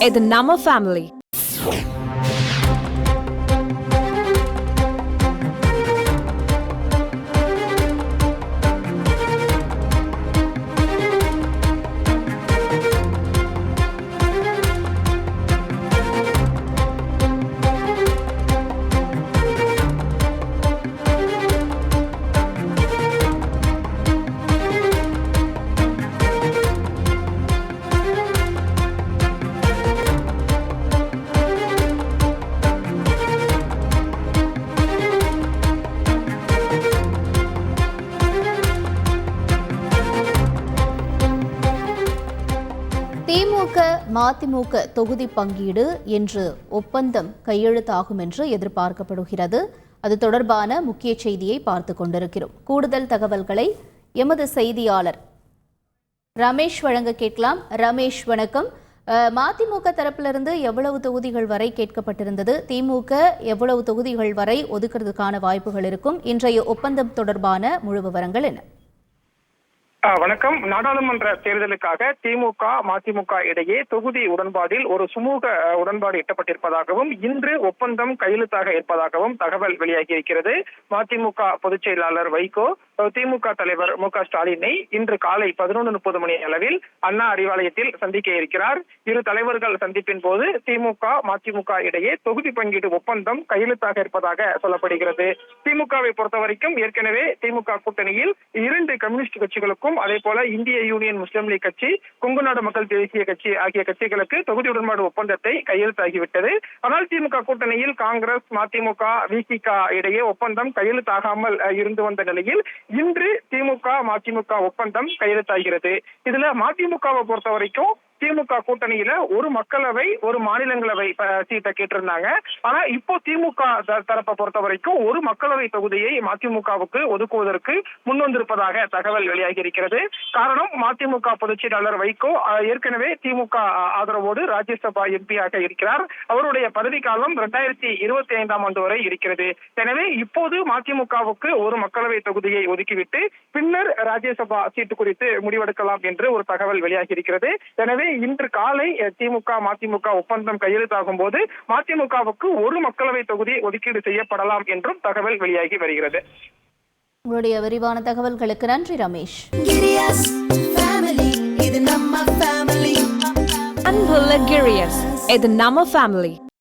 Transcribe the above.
இது நம்ம ஃபேமிலி. திமுக மதிமுக தொகுதி பங்கீடு என்று ஒப்பந்தம் கையெழுத்தாகும் என்று எதிர்பார்க்கப்படுகிறது. அது தொடர்பான முக்கிய செய்தியை பார்த்துக் கொண்டிருக்கிறோம். கூடுதல் தகவல்களை எமது செய்தியாளர் ரமேஷ் வழங்க கேட்கலாம். ரமேஷ், வணக்கம். மதிமுக தரப்பிலிருந்து எவ்வளவு தொகுதிகள் வரை கேட்கப்பட்டிருந்தது? திமுக எவ்வளவு தொகுதிகள் வரை ஒதுக்குறதுக்கான வாய்ப்புகள் இருக்கும்? இன்றைய ஒப்பந்தம் தொடர்பான முழு விவரங்கள் என்ன? வணக்கம். நாடாளுமன்ற தேர்தலுக்காக திமுக மதிமுக இடையே தொகுதி உடன்பாடில் ஒரு சுமூக உடன்பாடு எட்டப்பட்டிருப்பதாகவும் இன்று ஒப்பந்தம் கையெழுத்தாக இருப்பதாகவும் தகவல் வெளியாகி இருக்கிறது. மதிமுக பொதுச் செயலாளர் வைகோ திமுக தலைவர் மு.க. ஸ்டாலினை இன்று காலை 11:30 மணி அளவில் அண்ணா அறிவாலயத்தில் சந்திக்க இருக்கிறார். இரு தலைவர்கள் சந்திப்பின் போது திமுக மதிமுக இடையே தொகுதி பங்கீடு ஒப்பந்தம் கையெழுத்தாக இருப்பதாக சொல்லப்படுகிறது. திமுகவை பொறுத்தவரைக்கும் ஏற்கனவே திமுக கூட்டணியில் 2 கம்யூனிஸ்ட் கட்சிகளுக்கும் அதே போல இந்திய யூனியன் முஸ்லீம் லீக் கட்சி, கொங்கு நாடு மக்கள் தேசிய கட்சி ஆகிய கட்சிகளுக்கு தொகுதி உடன்பாடு ஒப்பந்தத்தை கையெழுத்தாகிவிட்டது. ஆனால் திமுக கூட்டணியில் காங்கிரஸ், மதிமுக, விசிக இடையே ஒப்பந்தம் கையெழுத்தாகாமல் இருந்து வந்த நிலையில் இன்று திமுக மதிமுக ஒப்பந்தம் கையெழுத்தாகிறது. இதுல மதிமுகவை பொறுத்த வரைக்கும் திமுக கூட்டணியில ஒரு மக்களவை ஒரு மாநிலங்களவை சீட்டை கேட்டிருந்தாங்க. ஆனா இப்போ திமுக தரப்பை பொறுத்த வரைக்கும் ஒரு மக்களவை தொகுதியை மதிமுகவுக்கு ஒதுக்குவதற்கு முன்வந்திருப்பதாக தகவல் வெளியாகி இருக்கிறது. காரணம், மதிமுக பொதுச் செயலாளர் வைகோ ஏற்கனவே திமுக ஆதரவோடு ராஜ்யசபா எம்பியாக இருக்கிறார். அவருடைய பதவி காலம் 2025ஆம் ஆண்டு வரை இருக்கிறது. எனவே இப்போது மதிமுகவுக்கு ஒரு மக்களவை தொகுதியை ஒதுக்கிவிட்டு பின்னர் ராஜ்யசபா சீட்டு குறித்து முடிவெடுக்கலாம் என்று ஒரு தகவல் வெளியாகி இருக்கிறது. எனவே இன்று காலை திமுக மதிமுக ஒப்பந்தம் கையெழுத்தாகும் போது மதிமுகவுக்கு ஒரு மக்களவை தொகுதி ஒதுக்கீடு செய்யப்படலாம் என்றும் தகவல் வெளியாகி வருகிறது. உங்களுடைய விரிவான தகவல்களுக்கு நன்றி ரமேஷ். அன்புள்ள கிரியஸ், இது நம்ம ஃபேமிலி.